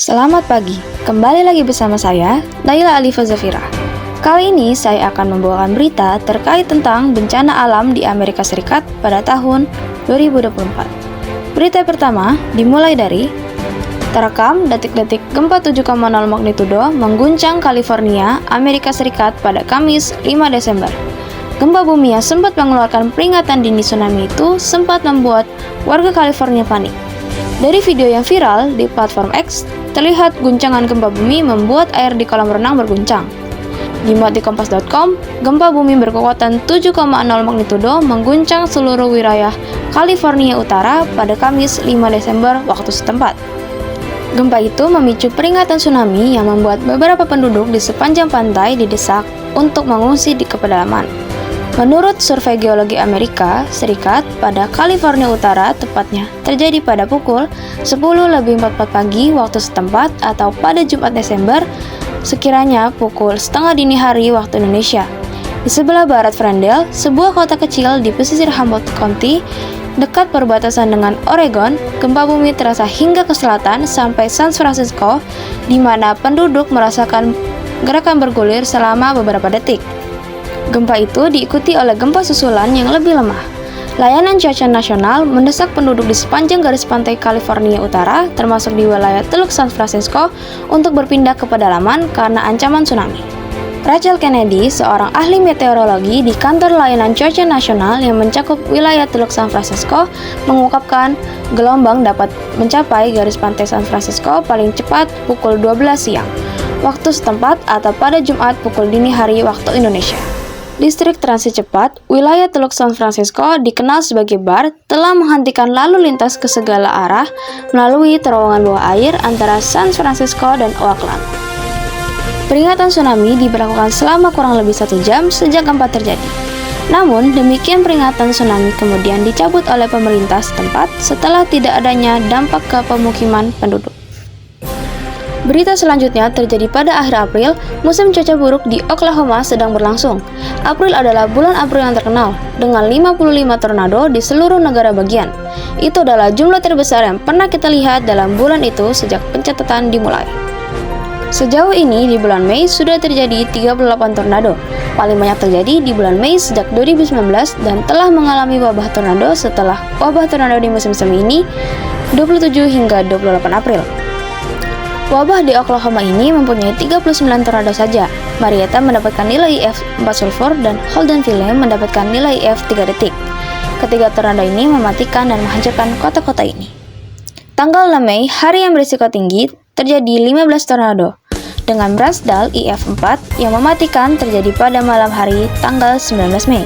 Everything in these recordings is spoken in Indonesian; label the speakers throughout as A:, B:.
A: Selamat pagi, kembali lagi bersama saya, Naila Alifa Zafira. Kali ini saya akan membawakan berita terkait tentang bencana alam di Amerika Serikat pada tahun 2024. Berita pertama dimulai dari terekam detik-detik gempa 7,0 magnitudo mengguncang California, Amerika Serikat pada Kamis 5 Desember. Gempa bumi yang sempat mengeluarkan peringatan dini tsunami itu sempat membuat warga California panik. Dari video yang viral di platform X, terlihat guncangan gempa bumi membuat air di kolam renang berguncang. Dimuat di kompas.com, gempa bumi berkekuatan 7,0 magnitudo mengguncang seluruh wilayah California Utara pada Kamis 5 Desember waktu setempat. Gempa itu memicu peringatan tsunami yang membuat beberapa penduduk di sepanjang pantai didesak untuk mengungsi di pedalaman. Menurut Survei Geologi Amerika Serikat, pada California Utara tepatnya terjadi pada pukul 10:44 pagi waktu setempat atau pada Jumat Desember, sekiranya pukul setengah dini hari waktu Indonesia. Di sebelah barat Ferndale, sebuah kota kecil di pesisir Humboldt County, dekat perbatasan dengan Oregon, gempa bumi terasa hingga ke selatan sampai San Francisco, di mana penduduk merasakan gerakan bergulir selama beberapa detik. Gempa itu diikuti oleh gempa susulan yang lebih lemah. Layanan Cuaca Nasional mendesak penduduk di sepanjang garis pantai California Utara, termasuk di wilayah Teluk San Francisco, untuk berpindah ke pedalaman karena ancaman tsunami. Rachel Kennedy, seorang ahli meteorologi di kantor Layanan Cuaca Nasional yang mencakup wilayah Teluk San Francisco, mengungkapkan gelombang dapat mencapai garis pantai San Francisco paling cepat pukul 12 siang, waktu setempat atau pada Jumat pukul dini hari waktu Indonesia. Distrik transit cepat, wilayah Teluk San Francisco dikenal sebagai BART, telah menghentikan lalu lintas ke segala arah melalui terowongan bawah air antara San Francisco dan Oakland. Peringatan tsunami diberlakukan selama kurang lebih 1 jam sejak gempa terjadi. Namun, demikian peringatan tsunami kemudian dicabut oleh pemerintah setempat setelah tidak adanya dampak ke pemukiman penduduk. Berita selanjutnya terjadi pada akhir April. Musim cuaca buruk di Oklahoma sedang berlangsung. April adalah bulan April yang terkenal, dengan 55 tornado di seluruh negara bagian. Itu adalah jumlah terbesar yang pernah kita lihat dalam bulan itu sejak pencatatan dimulai. Sejauh ini di bulan Mei sudah terjadi 38 tornado. Paling banyak terjadi di bulan Mei sejak 2019 dan telah mengalami wabah tornado setelah wabah tornado di musim semi ini 27 hingga 28 April. Wabah di Oklahoma ini mempunyai 39 tornado saja. Marietta mendapatkan nilai IF 4 sulfur dan Holdenville mendapatkan nilai IF 3 detik. Ketiga tornado ini mematikan dan menghancurkan kota-kota ini. Tanggal 6 Mei, hari yang berisiko tinggi, terjadi 15 tornado. Dengan Brasdal IF 4 yang mematikan terjadi pada malam hari tanggal 19 Mei.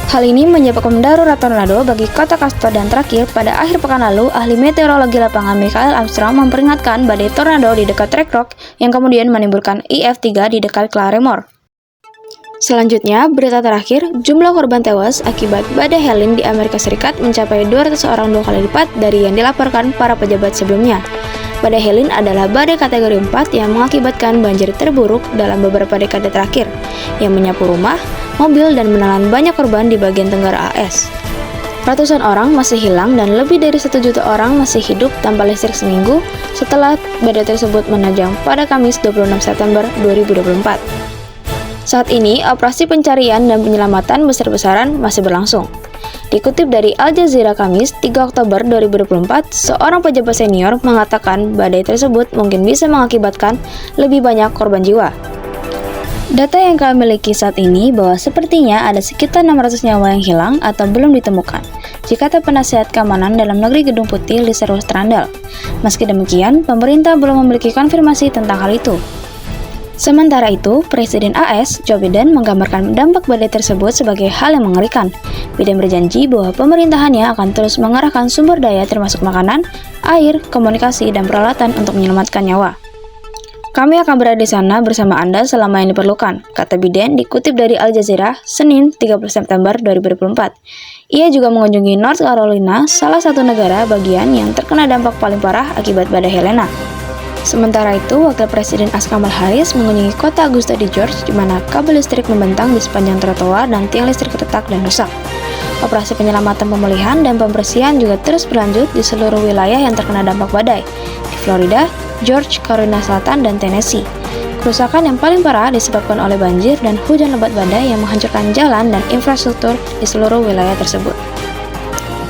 A: Hal ini menyebabkan darurat tornado bagi kota Castor dan terakhir pada akhir pekan lalu, ahli meteorologi lapangan Michael Armstrong memperingatkan badai tornado di dekat Red Rock yang kemudian menimbulkan IF 3 di dekat Claremore. Selanjutnya, berita terakhir, jumlah korban tewas akibat badai Helene di Amerika Serikat mencapai 200 orang 2 kali lipat dari yang dilaporkan para pejabat sebelumnya. Badai Helene adalah badai kategori 4 yang mengakibatkan banjir terburuk dalam beberapa dekade terakhir, yang menyapu rumah, mobil, dan menelan banyak korban di bagian tenggara AS. Ratusan orang masih hilang dan lebih dari 1 juta orang masih hidup tanpa listrik seminggu setelah badai tersebut menerjang pada Kamis 26 September 2024. Saat ini, operasi pencarian dan penyelamatan besar-besaran masih berlangsung. Dikutip dari Al Jazeera Kamis 3 Oktober 2024, seorang pejabat senior mengatakan badai tersebut mungkin bisa mengakibatkan lebih banyak korban jiwa. Data yang kami miliki saat ini bahwa sepertinya ada sekitar 600 nyawa yang hilang atau belum ditemukan, kata penasihat keamanan dalam negeri Gedung Putih Lisa Rostrandal. Meski demikian, pemerintah belum memiliki konfirmasi tentang hal itu. Sementara itu, Presiden AS, Joe Biden, menggambarkan dampak badai tersebut sebagai hal yang mengerikan. Biden berjanji bahwa pemerintahannya akan terus mengerahkan sumber daya termasuk makanan, air, komunikasi, dan peralatan untuk menyelamatkan nyawa. Kami akan berada di sana bersama Anda selama yang diperlukan, kata Biden dikutip dari Al Jazeera, Senin 30 September 2024. Ia juga mengunjungi North Carolina, salah satu negara bagian yang terkena dampak paling parah akibat badai Helena. Sementara itu, Wakil Presiden Kamala Harris mengunjungi kota Augusta di Georgia, di mana kabel listrik membentang di sepanjang trotoar dan tiang listrik retak dan rusak. Operasi penyelamatan pemulihan dan pembersihan juga terus berlanjut di seluruh wilayah yang terkena dampak badai, di Florida, Georgia, Carolina Selatan, dan Tennessee. Kerusakan yang paling parah disebabkan oleh banjir dan hujan lebat badai yang menghancurkan jalan dan infrastruktur di seluruh wilayah tersebut.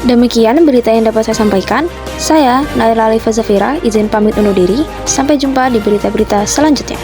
A: Demikian berita yang dapat saya sampaikan. Saya, Naila Alifa Zafira, izin pamit undur diri. Sampai jumpa di berita-berita selanjutnya.